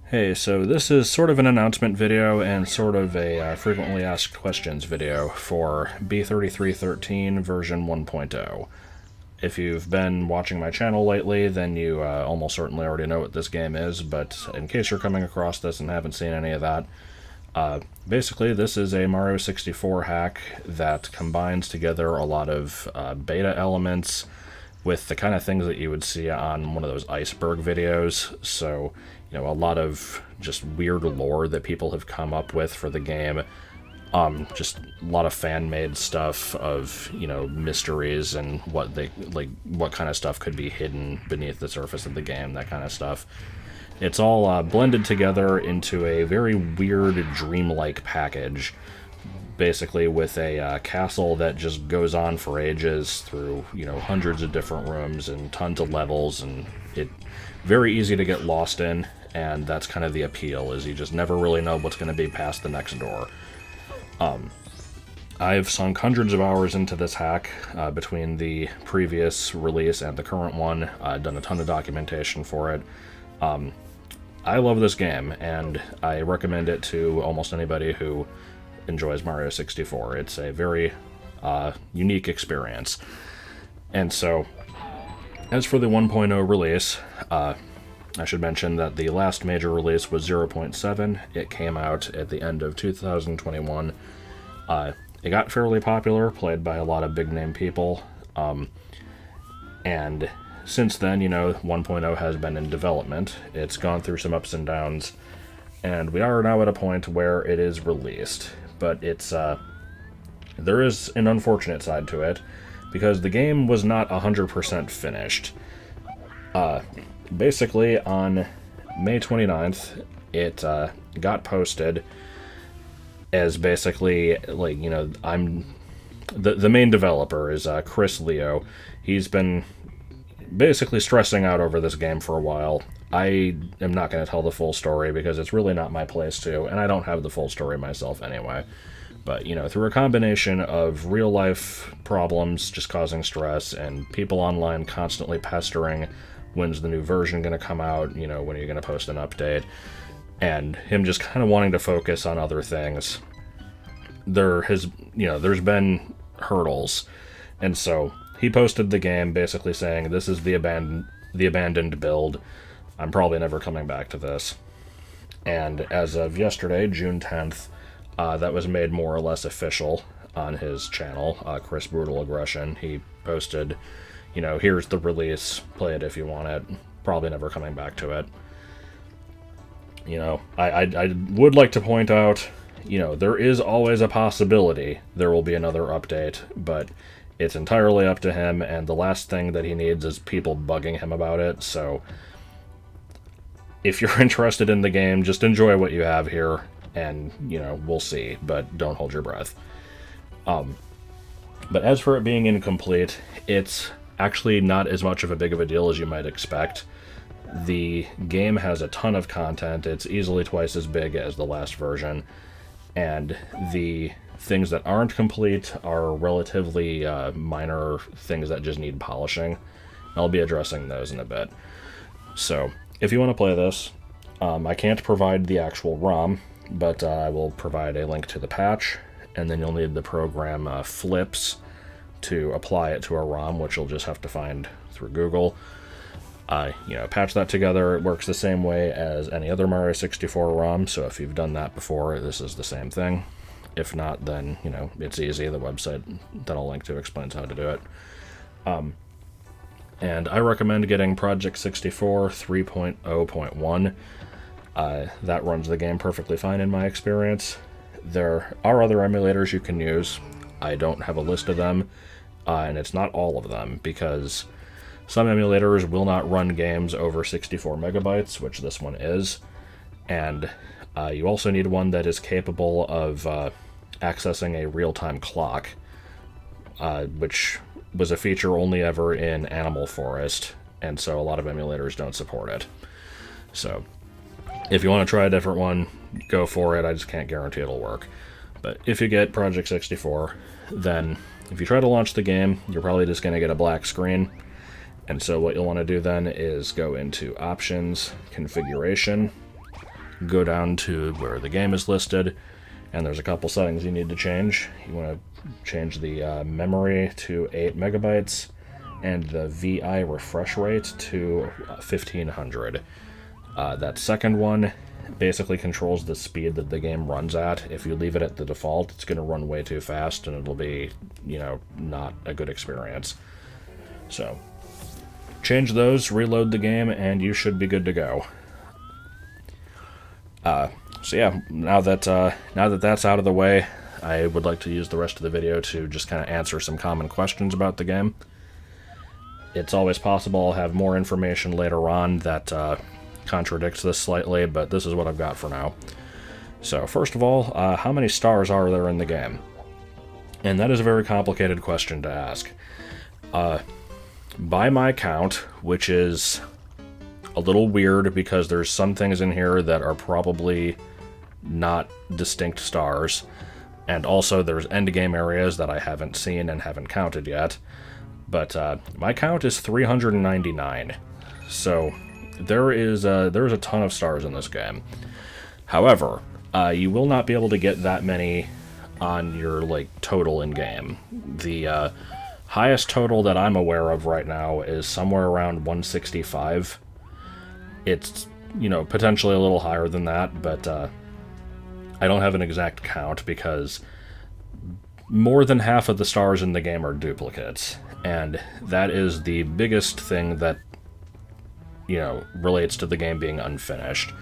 Hey, so this is sort of an announcement video and sort of a frequently asked questions video for B3313 version 1.0. If you've been watching my channel lately, then you almost certainly already know what this game is, but in case you're coming across this and haven't seen any of that, basically this is a Mario 64 hack that combines together a lot of beta elements with the kind of things that you would see on one of those iceberg videos. So, you know, a lot of just weird lore that people have come up with for the game. Just a lot of fan-made stuff of, you know, mysteries and what kind of stuff could be hidden beneath the surface of the game, that kind of stuff. It's all blended together into a very weird, dreamlike package, basically with a castle that just goes on for ages through, you know, hundreds of different rooms and tons of levels, and it very easy to get lost in, and that's kind of the appeal, is you just never really know what's going to be past the next door. I've sunk hundreds of hours into this hack between the previous release and the current one. I've done a ton of documentation for it. I love this game, and I recommend it to almost anybody who enjoys Mario 64. It's a very unique experience. And so, as for the 1.0 release, I should mention that the last major release was 0.7. It came out at the end of 2021. It got fairly popular, played by a lot of big-name people, and since then, you know, 1.0 has been in development. It's gone through some ups and downs, and we are now at a point where it is released. But it's there is an unfortunate side to it, because the game was not 100% finished. Basically, on May 29th, it got posted as basically, like, you know, the main developer is Chris Leo. He's been basically stressing out over this game for a while. I am not going to tell the full story because it's really not my place to, and I don't have the full story myself anyway. But, you know, through a combination of real-life problems just causing stress and people online constantly pestering, when's the new version going to come out, you know, when are you going to post an update, and him just kind of wanting to focus on other things, there's been hurdles. And so he posted the game basically saying, this is the abandoned build. I'm probably never coming back to this. And as of yesterday, June 10th, that was made more or less official on his channel, Chris Brutal Aggression. He posted, you know, here's the release, play it if you want it, probably never coming back to it. You know, I would like to point out, you know, there is always a possibility there will be another update, but it's entirely up to him, and the last thing that he needs is people bugging him about it. So if you're interested in the game, just enjoy what you have here, and, you know, we'll see, but don't hold your breath. But as for it being incomplete, it's actually not as much of a big of a deal as you might expect. The game has a ton of content. It's easily twice as big as the last version, and the things that aren't complete are relatively minor things that just need polishing. I'll be addressing those in a bit. So, if you want to play this, I can't provide the actual ROM, but I will provide a link to the patch, and then you'll need the program Flips to apply it to a ROM, which you'll just have to find through Google. You know, patch that together. It works the same way as any other Mario 64 ROM, so if you've done that before, this is the same thing. If not, then, you know, it's easy. The website that I'll link to explains how to do it. And I recommend getting Project 64 3.0.1. That runs the game perfectly fine in my experience. There are other emulators you can use. I don't have a list of them, and it's not all of them, because some emulators will not run games over 64 megabytes, which this one is, and you also need one that is capable of accessing a real-time clock, which was a feature only ever in Animal Forest, and so a lot of emulators don't support it. So, if you want to try a different one, go for it. I just can't guarantee it'll work. But if you get Project 64, then if you try to launch the game, you're probably just going to get a black screen. And so what you'll want to do then is go into Options, Configuration, go down to where the game is listed, and there's a couple settings you need to change. You want to change the memory to 8 megabytes, and the VI refresh rate to 1500. That second one basically controls the speed that the game runs at. If you leave it at the default, it's going to run way too fast, and it'll be, not a good experience. So, change those, reload the game, and you should be good to go. So yeah, now that that's out of the way, I would like to use the rest of the video to just kind of answer some common questions about the game. It's always possible I'll have more information later on that contradicts this slightly, but this is what I've got for now. So first of all, how many stars are there in the game? And that is a very complicated question to ask. By my count, which is a little weird because there's some things in here that are probably not distinct stars, and also there's endgame areas that I haven't seen and haven't counted yet, but my count is 399, so there's a ton of stars in this game. However, you will not be able to get that many on your total in game. The highest total that I'm aware of right now is somewhere around 165. It's potentially a little higher than that, but I don't have an exact count because more than half of the stars in the game are duplicates, and that is the biggest thing that relates to the game being unfinished.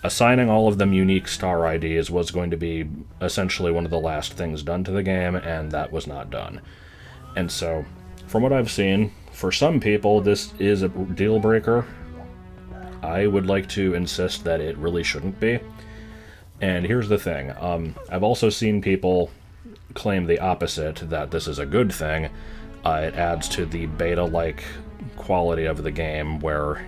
Assigning all of them unique star IDs was going to be essentially one of the last things done to the game, and that was not done. And so, from what I've seen, for some people this is a deal breaker. I would like to insist that it really shouldn't be. And here's the thing, I've also seen people claim the opposite, that this is a good thing. It adds to the beta-like quality of the game where,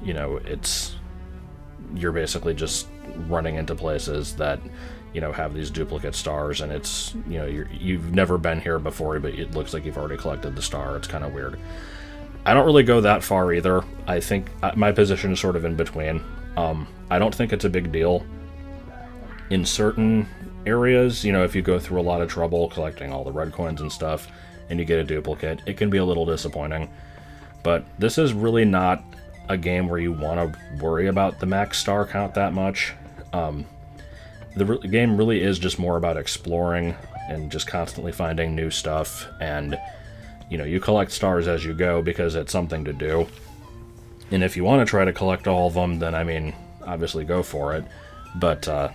you're basically just running into places that, have these duplicate stars, and it's, you've never been here before, but it looks like you've already collected the star. It's kind of weird. I don't really go that far either. I think my position is sort of in between. I don't think it's a big deal. In certain areas, if you go through a lot of trouble collecting all the red coins and stuff, and you get a duplicate, it can be a little disappointing. But this is really not a game where you want to worry about the max star count that much. The game really is just more about exploring and just constantly finding new stuff, and you collect stars as you go because it's something to do. And if you want to try to collect all of them, then obviously go for it. But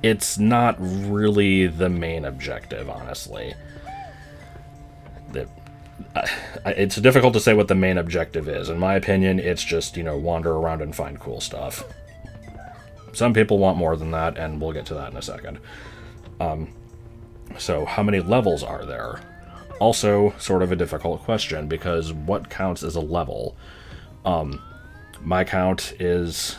it's not really the main objective, honestly. It's difficult to say what the main objective is. In my opinion, it's just, wander around and find cool stuff. Some people want more than that, and we'll get to that in a second. So, how many levels are there? Also, sort of a difficult question, because what counts as a level? My count is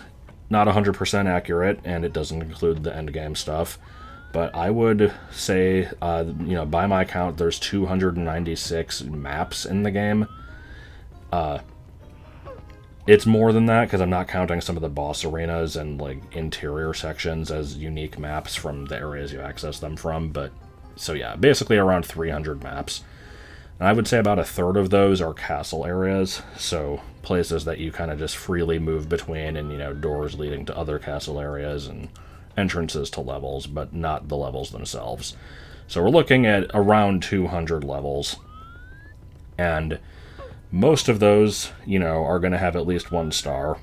not 100% accurate, and it doesn't include the endgame stuff, but I would say, by my count, there's 296 maps in the game. It's more than that, because I'm not counting some of the boss arenas and, interior sections as unique maps from the areas you access them from, but, so yeah, basically around 300 maps. And I would say about a third of those are castle areas, so places that you kind of just freely move between, and, doors leading to other castle areas, and entrances to levels, but not the levels themselves. So we're looking at around 200 levels, and most of those, are going to have at least 1 star.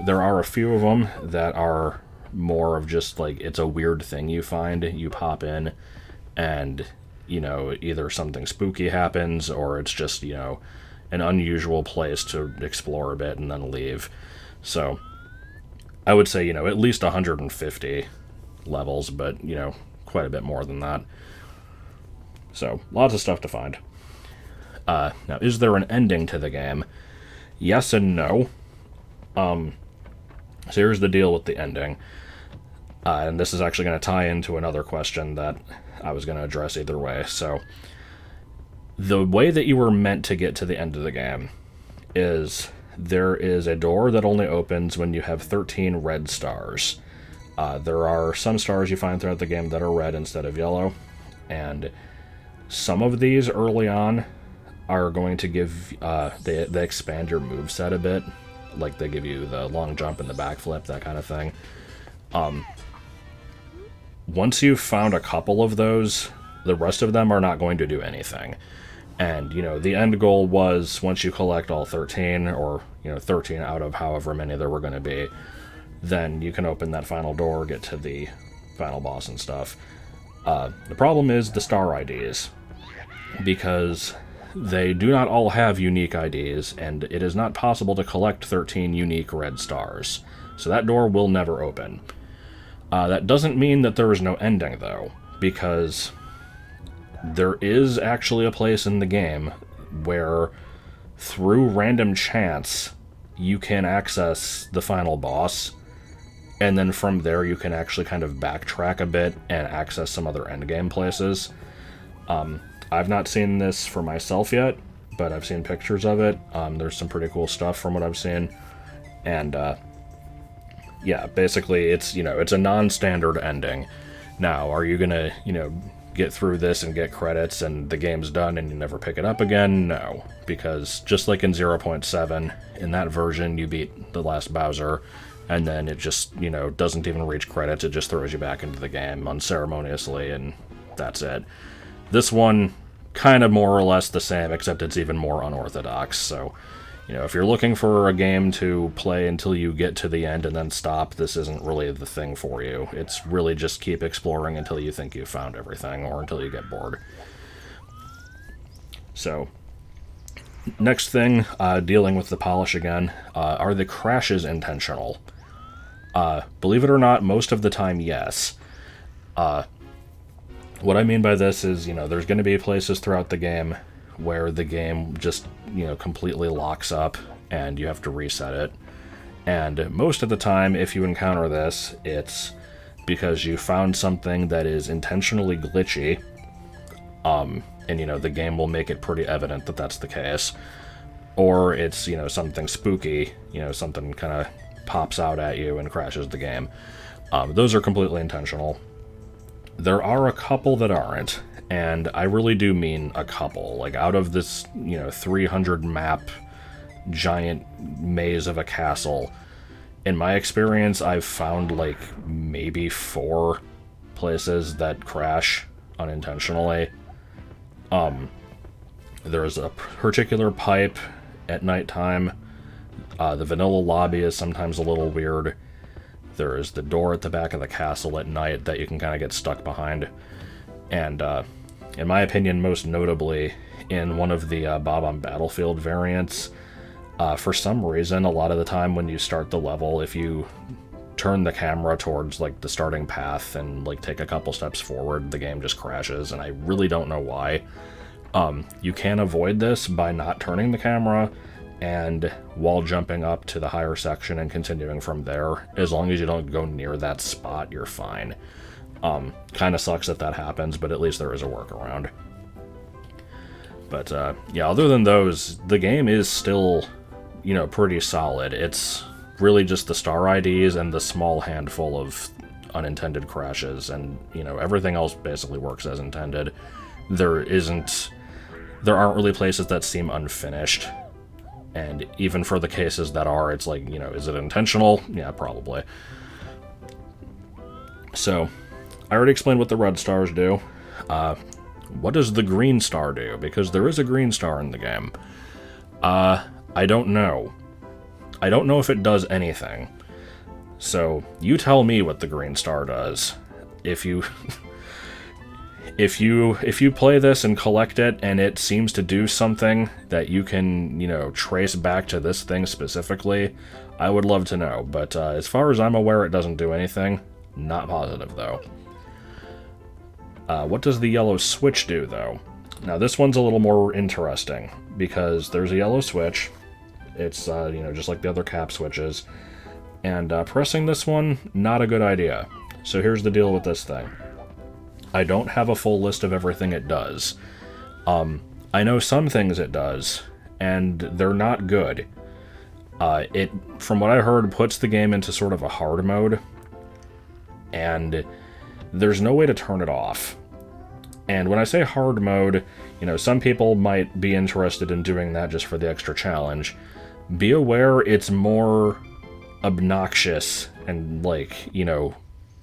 There are a few of them that are more of just, it's a weird thing you find. You pop in, and, either something spooky happens, or it's just, an unusual place to explore a bit and then leave. So I would say, at least 150 levels, but, quite a bit more than that. So, lots of stuff to find. Now, is there an ending to the game? Yes and no. So here's the deal with the ending. And this is actually going to tie into another question that I was going to address either way. So, the way that you were meant to get to the end of the game is there is a door that only opens when you have 13 red stars. There are some stars you find throughout the game that are red instead of yellow, and some of these early on are going to give, they expand your moveset a bit, like they give you the long jump and the backflip, that kind of thing. Once you've found a couple of those, the rest of them are not going to do anything. And, you know, the end goal was, once you collect all 13, or, you know, 13 out of however many there were going to be, then you can open that final door, get to the final boss and stuff. The problem is the star IDs, because they do not all have unique IDs, and it is not possible to collect 13 unique red stars. So that door will never open. That doesn't mean that there is no ending, though, because there is actually a place in the game where, through random chance, you can access the final boss, and then from there you can actually kind of backtrack a bit and access some other endgame places. I've not seen this for myself yet, but I've seen pictures of it. There's some pretty cool stuff from what I've seen, and yeah, basically it's, you know, it's a non-standard ending. Now, are you gonna, you know, get through this and get credits and the game's done and you never pick it up again? No, because just like in 0.7, in that version you beat the last Bowser, and then it just, you know, doesn't even reach credits, it just throws you back into the game unceremoniously, and that's it. This one, kind of more or less the same, except it's even more unorthodox, so, you know, if you're looking for a game to play until you get to the end and then stop, this isn't really the thing for you. It's really just keep exploring until you think you've found everything, or until you get bored. So, next thing, dealing with the polish again, are the crashes intentional? Believe it or not, most of the time, yes. What I mean by this is, you know, there's going to be places throughout the game where the game just, you know, completely locks up and you have to reset it. And most of the time, if you encounter this, it's because you found something that is intentionally glitchy, and, you know, the game will make it pretty evident that that's the case. Or it's, you know, something spooky, you know, something kind of pops out at you and crashes the game. Those are completely intentional. There are a couple that aren't, and I really do mean a couple. Like, out of this, you know, 300 map giant maze of a castle, in my experience, I've found, like, maybe 4 places that crash unintentionally. There's a particular pipe at nighttime. The vanilla lobby is sometimes a little weird. There is the door at the back of the castle at night that you can kind of get stuck behind. And, in my opinion, most notably, in one of the Bob on Battlefield variants, for some reason, a lot of the time when you start the level, if you turn the camera towards, like, the starting path and, like, take a couple steps forward, the game just crashes, and I really don't know why. You can avoid this by not turning the camera, and while jumping up to the higher section and continuing from there, as long as you don't go near that spot, you're fine. Kind of sucks that happens, but at least there is a workaround. But, yeah, other than those, the game is still, you know, pretty solid. It's really just the star IDs and the small handful of unintended crashes, and, you know, everything else basically works as intended. There aren't really places that seem unfinished. And even for the cases that are, it's like, you know, is it intentional? Yeah, probably. So, I already explained what the red stars do. What does the green star do? Because there is a green star in the game. I don't know. I don't know if it does anything. So, you tell me what the green star does. If you... If you play this and collect it, and it seems to do something that you can, you know, trace back to this thing specifically, I would love to know. But as far as I'm aware, it doesn't do anything. Not positive, though. What does the yellow switch do, though? Now, this one's a little more interesting, because there's a yellow switch. It's, you know, just like the other cap switches. And pressing this one, not a good idea. So here's the deal with this thing. I don't have a full list of everything it does. I know some things it does, and they're not good. It, from what I heard, puts the game into sort of a hard mode, and there's no way to turn it off. And when I say hard mode, some people might be interested in doing that just for the extra challenge. Be aware it's more obnoxious and,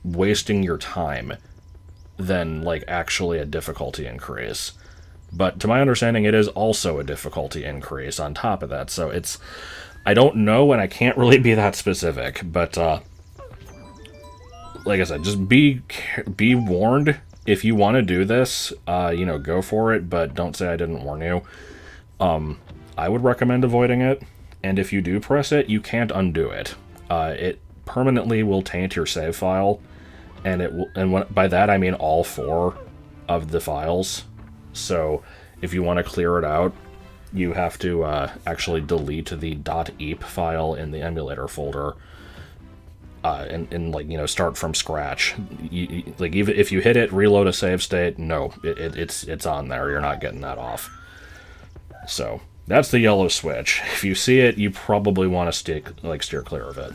wasting your time than, actually a difficulty increase. But to my understanding, it is also a difficulty increase on top of that, so I don't know, and I can't really be that specific, but, like I said, just be warned. If you want to do this, go for it, but don't say I didn't warn you. I would recommend avoiding it, and if you do press it, you can't undo it. It permanently will taint your save file, and by that I mean all 4 of the files. So if you want to clear it out, you have to actually delete the .eep file in the emulator folder. And start from scratch. Even if you hit it, reload a save state, no, it's on there. You're not getting that off. So that's the yellow switch. If you see it, you probably want to steer clear of it.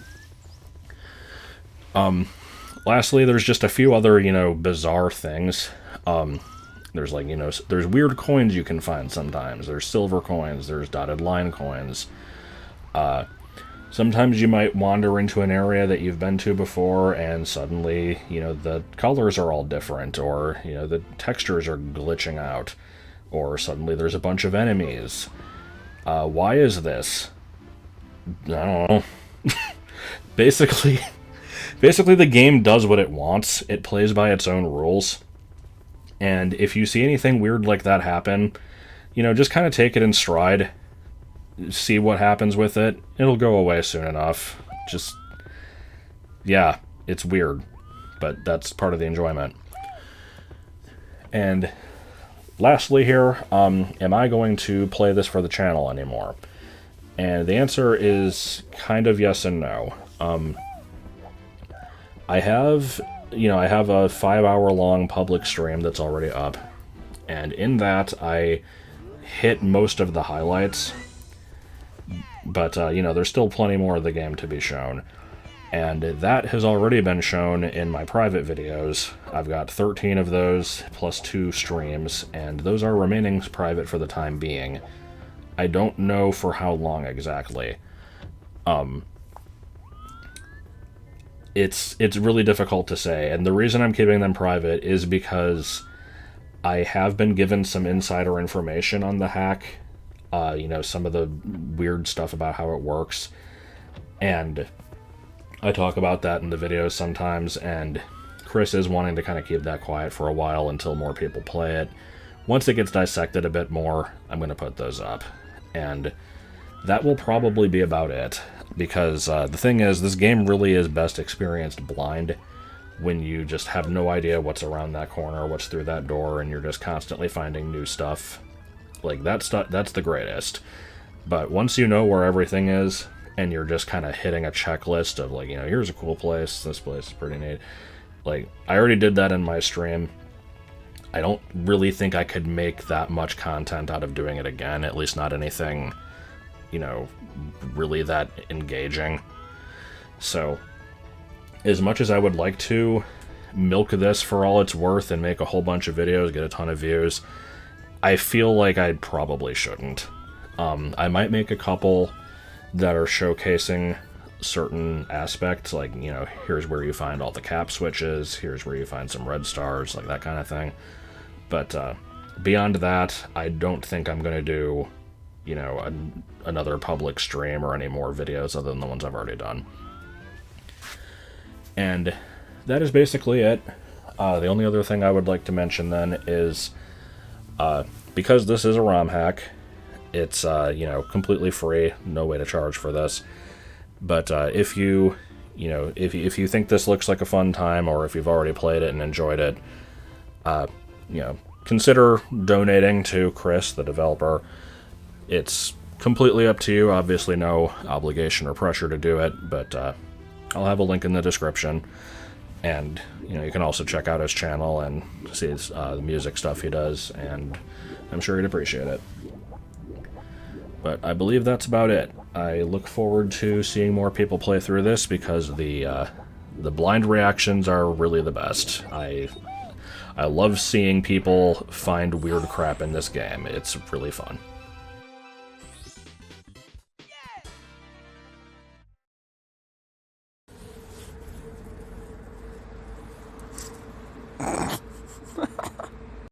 Lastly, there's just a few other bizarre things. There's there's weird coins you can find sometimes. There's silver coins. There's dotted line coins. Sometimes you might wander into an area that you've been to before, and suddenly, the colors are all different, or, the textures are glitching out, or suddenly there's a bunch of enemies. Why is this? I don't know. Basically, the game does what it wants. It plays by its own rules. And if you see anything weird like that happen, just kind of take it in stride. See what happens with it. It'll go away soon enough. Yeah, it's weird, but that's part of the enjoyment. And lastly here, am I going to play this for the channel anymore? And the answer is kind of yes and no. I have a 5-hour-long public stream that's already up, and in that I hit most of the highlights. But, there's still plenty more of the game to be shown. And that has already been shown in my private videos. I've got 13 of those, plus 2 streams, and those are remaining private for the time being. I don't know for how long exactly. It's really difficult to say, and the reason I'm keeping them private is because I have been given some insider information on the hack. Some of the weird stuff about how it works, and I talk about that in the videos sometimes, and Chris is wanting to kind of keep that quiet for a while until more people play it. Once it gets dissected a bit more, I'm going to put those up, and that will probably be about it, because the thing is, this game really is best experienced blind, when you just have no idea what's around that corner, what's through that door, and you're just constantly finding new stuff. That stuff, that's the greatest. But once you know where everything is, and you're just kind of hitting a checklist of, here's a cool place, this place is pretty neat. I already did that in my stream. I don't really think I could make that much content out of doing it again, at least not anything, really that engaging. So, as much as I would like to milk this for all it's worth and make a whole bunch of videos, get a ton of views, I feel like I probably shouldn't. I might make a couple that are showcasing certain aspects, here's where you find all the cap switches, here's where you find some red stars, that kind of thing. But beyond that, I don't think I'm going to do, another public stream or any more videos other than the ones I've already done. And that is basically it. The only other thing I would like to mention then is, because this is a ROM hack, it's, completely free, no way to charge for this. But if you think this looks like a fun time, or if you've already played it and enjoyed it, consider donating to Chris, the developer. It's completely up to you, obviously no obligation or pressure to do it, but I'll have a link in the description. And, you can also check out his channel and see the music stuff he does, and I'm sure he'd appreciate it. But I believe that's about it. I look forward to seeing more people play through this because the blind reactions are really the best. I love seeing people find weird crap in this game. It's really fun.